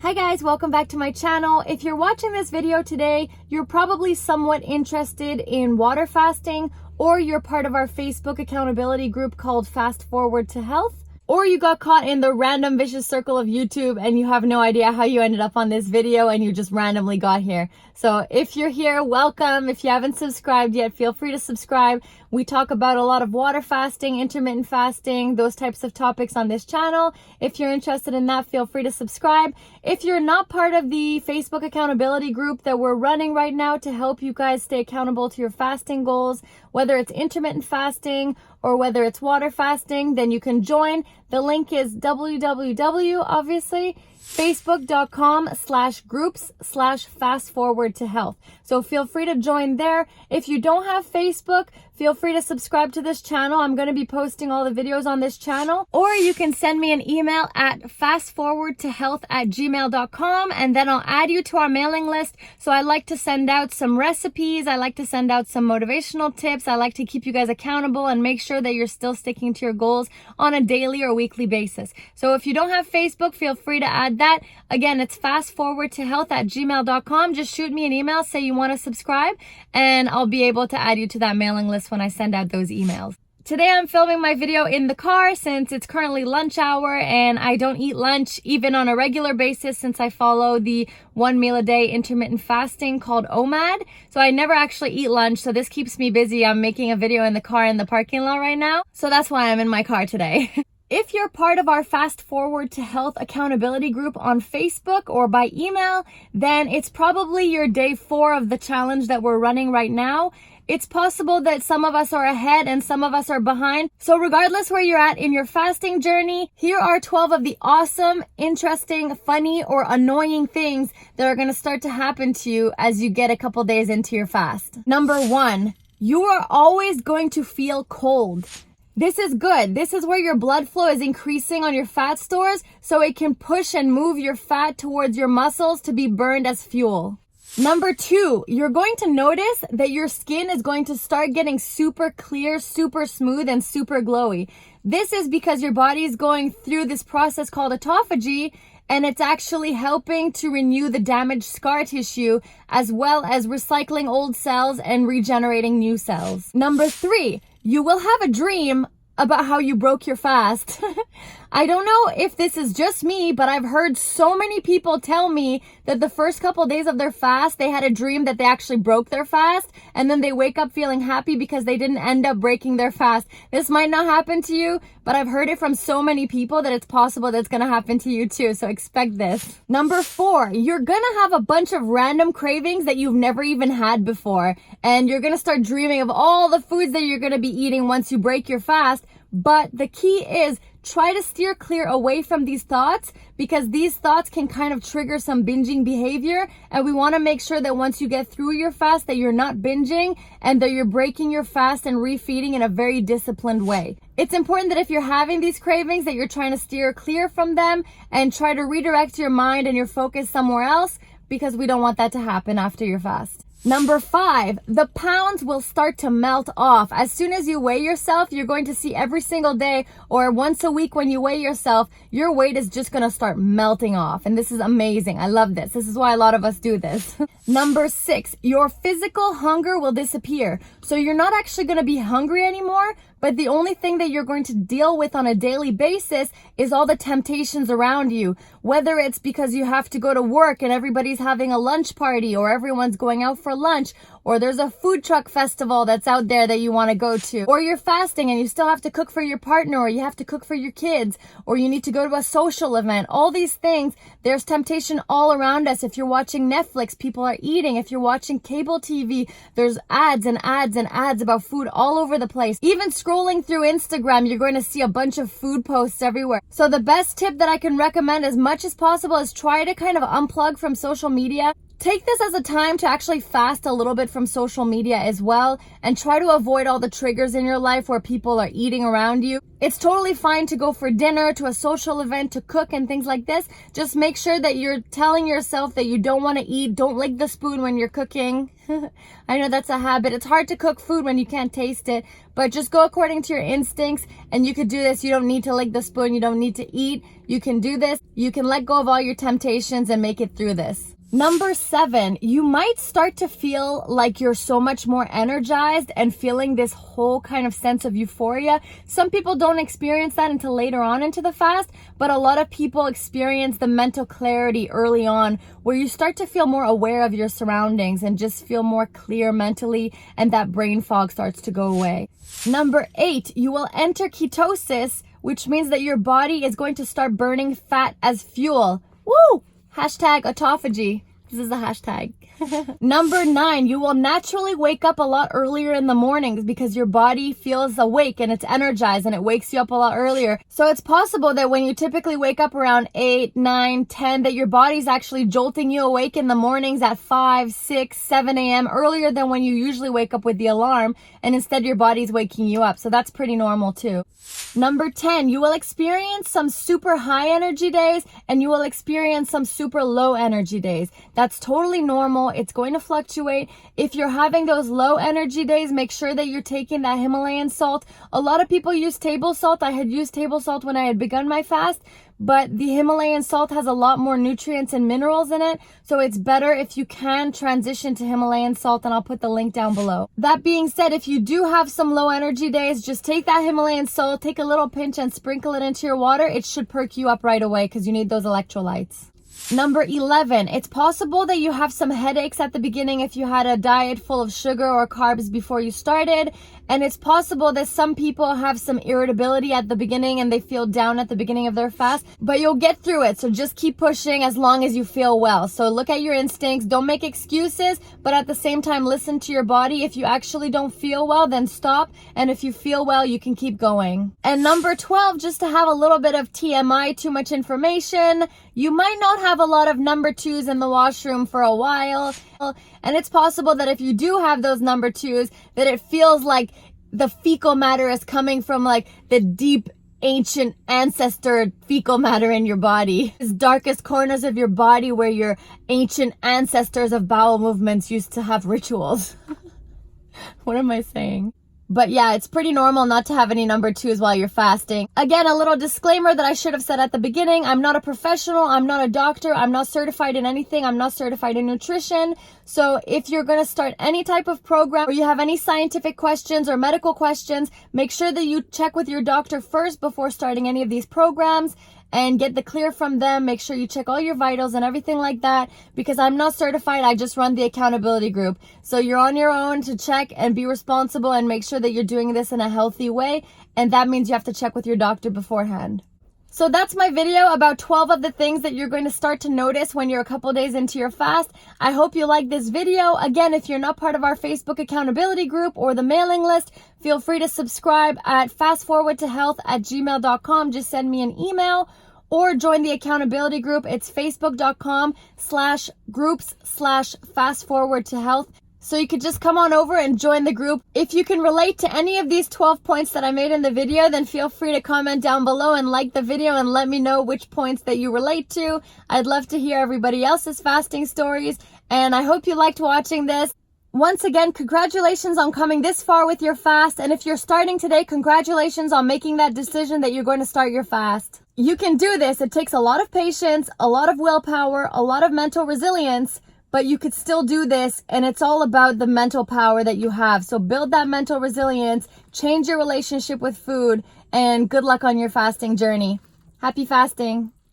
Hi guys, welcome back to my channel. If you're watching this video today, you're probably somewhat interested in water fasting, or you're part of our Facebook accountability group called Fast Forward to Health, or you got caught in the random vicious circle of YouTube and you have no idea how you ended up on this video and you just randomly got here. So if you're here, welcome. If you haven't subscribed yet, feel free to subscribe. We talk about a lot of water fasting, intermittent fasting, those types of topics on this channel. If you're interested in that, feel free to subscribe. If you're not part of the Facebook accountability group that we're running right now to help you guys stay accountable to your fasting goals, whether it's intermittent fasting or whether it's water fasting, then you can join. The link is facebook.com/groups/fastforwardtohealth. So feel free to join there. If you don't have Facebook, feel free to subscribe to this channel. I'm going to be posting all the videos on this channel. Or you can send me an email at fastforwardtohealth@gmail.com and then I'll add you to our mailing list. So I like to send out some recipes. I like to send out some motivational tips. I like to keep you guys accountable and make sure that you're still sticking to your goals on a daily or weekly basis. So if you don't have Facebook, feel free to add that. Again, it's fastforwardtohealth@gmail.com. Just shoot me an email, say you want to subscribe, and I'll be able to add you to that mailing list when I send out those emails. Today I'm filming my video in the car since it's currently lunch hour and I don't eat lunch even on a regular basis since I follow the 1 meal a day intermittent fasting called OMAD. So I never actually eat lunch, so this keeps me busy. I'm making a video in the car in the parking lot right now, so that's why I'm in my car today. If you're part of our Fast Forward to Health accountability group on Facebook or by email, then it's probably your day 4 of the challenge that we're running right now. It's possible that some of us are ahead and some of us are behind. So regardless where you're at in your fasting journey, here are 12 of the awesome, interesting, funny, or annoying things that are going to start to happen to you as you get a couple days into your fast. Number 1, you are always going to feel cold. This is good. This is where your blood flow is increasing on your fat stores, so it can push and move your fat towards your muscles to be burned as fuel. Number 2, you're going to notice that your skin is going to start getting super clear, super smooth, and super glowy. This is because your body is going through this process called autophagy, and it's actually helping to renew the damaged scar tissue as well as recycling old cells and regenerating new cells. Number 3, you will have a dream about how you broke your fast. I don't know if this is just me, but I've heard so many people tell me that the first couple days of their fast, they had a dream that they actually broke their fast, and then they wake up feeling happy because they didn't end up breaking their fast. This might not happen to you, but I've heard it from so many people that it's possible that's gonna happen to you too, so expect this. Number 4, you're gonna have a bunch of random cravings that you've never even had before, and you're gonna start dreaming of all the foods that you're gonna be eating once you break your fast. But the key is try to steer clear away from these thoughts, because these thoughts can kind of trigger some binging behavior, and we want to make sure that once you get through your fast that you're not binging and that you're breaking your fast and refeeding in a very disciplined way. It's important that if you're having these cravings that you're trying to steer clear from them and try to redirect your mind and your focus somewhere else, because we don't want that to happen after your fast. Number 5, the pounds will start to melt off. As soon as you weigh yourself, you're going to see every single day or once a week when you weigh yourself, your weight is just going to start melting off. And this is amazing. I love this. This is why a lot of us do this. Number 6, your physical hunger will disappear. So you're not actually going to be hungry anymore, but the only thing that you're going to deal with on a daily basis is all the temptations around you. Whether it's because you have to go to work and everybody's having a lunch party, or everyone's going out for lunch, or there's a food truck festival that's out there that you want to go to, or you're fasting and you still have to cook for your partner, or you have to cook for your kids, or you need to go to a social event. All these things, there's temptation all around us. If you're watching Netflix, people are eating. If you're watching cable TV, there's ads and ads and ads about food all over the place. Even scrolling through Instagram, you're going to see a bunch of food posts everywhere. So the best tip that I can recommend as much as possible is try to kind of unplug from social media. Take this as a time to actually fast a little bit from social media as well, and try to avoid all the triggers in your life where people are eating around you. It's totally fine to go for dinner, to a social event, to cook and things like this. Just make sure that you're telling yourself that you don't want to eat. Don't lick the spoon when you're cooking. I know that's a habit. It's hard to cook food when you can't taste it, but just go according to your instincts, and you could do this. You don't need to lick the spoon. You don't need to eat. You can do this. You can let go of all your temptations and make it through this. Number 7, you might start to feel like you're so much more energized and feeling this whole kind of sense of euphoria. Some people don't experience that until later on into the fast, but a lot of people experience the mental clarity early on, where you start to feel more aware of your surroundings and just feel more clear mentally, and that brain fog starts to go away. Number 8, you will enter ketosis, which means that your body is going to start burning fat as fuel. Woo! Hashtag autophagy. This is the hashtag. Number 9, you will naturally wake up a lot earlier in the mornings because your body feels awake and it's energized and it wakes you up a lot earlier. So it's possible that when you typically wake up around 8, 9, 10, that your body's actually jolting you awake in the mornings at 5, 6, 7 a.m. earlier than when you usually wake up with the alarm, and instead your body's waking you up. So that's pretty normal too. Number 10, you will experience some super high energy days and you will experience some super low energy days. That's totally normal. It's going to fluctuate. If you're having those low energy days, make sure that you're taking that Himalayan salt. A lot of people use table salt. I had used table salt when I had begun my fast, but the Himalayan salt has a lot more nutrients and minerals in it, so it's better if you can transition to Himalayan salt, and I'll put the link down below. That being said, if you do have some low energy days, just take that Himalayan salt, take a little pinch and sprinkle it into your water. It should perk you up right away because you need those electrolytes. Number 11, it's possible that you have some headaches at the beginning if you had a diet full of sugar or carbs before you started. And it's possible that some people have some irritability at the beginning and they feel down at the beginning of their fast, but you'll get through it. So just keep pushing as long as you feel well. So look at your instincts, don't make excuses, but at the same time, listen to your body. If you actually don't feel well, then stop. And if you feel well, you can keep going. And number 12, just to have a little bit of TMI, too much information, you might not have a lot of number 2s in the washroom for a while. And it's possible that if you do have those number 2s, that it feels like the fecal matter is coming from like the deep ancient ancestor fecal matter in your body. These darkest corners of your body where your ancient ancestors of bowel movements used to have rituals. What am I saying? But yeah, it's pretty normal not to have any number 2s while you're fasting. Again, a little disclaimer that I should have said at the beginning. I'm not a professional. I'm not a doctor. I'm not certified in anything. I'm not certified in nutrition. So if you're going to start any type of program or you have any scientific questions or medical questions, make sure that you check with your doctor first before starting any of these programs and get the clear from them. Make sure you check all your vitals and everything like that, because I'm not certified. I just run the accountability group. So you're on your own to check and be responsible and make sure that you're doing this in a healthy way. And that means you have to check with your doctor beforehand. So that's my video about 12 of the things that you're going to start to notice when you're a couple days into your fast. I hope you like this video. Again, if you're not part of our Facebook accountability group or the mailing list, feel free to subscribe at fastforwardtohealth@gmail.com. Just send me an email or join the accountability group. It's facebook.com/groups/fastforwardtohealth. So you could just come on over and join the group. If you can relate to any of these 12 points that I made in the video, then feel free to comment down below and like the video and let me know which points that you relate to. I'd love to hear everybody else's fasting stories, and I hope you liked watching this. Once again, congratulations on coming this far with your fast, and if you're starting today, congratulations on making that decision that you're going to start your fast. You can do this. It takes a lot of patience, a lot of willpower, a lot of mental resilience, but you could still do this, and it's all about the mental power that you have. So build that mental resilience, change your relationship with food, and good luck on your fasting journey. Happy fasting.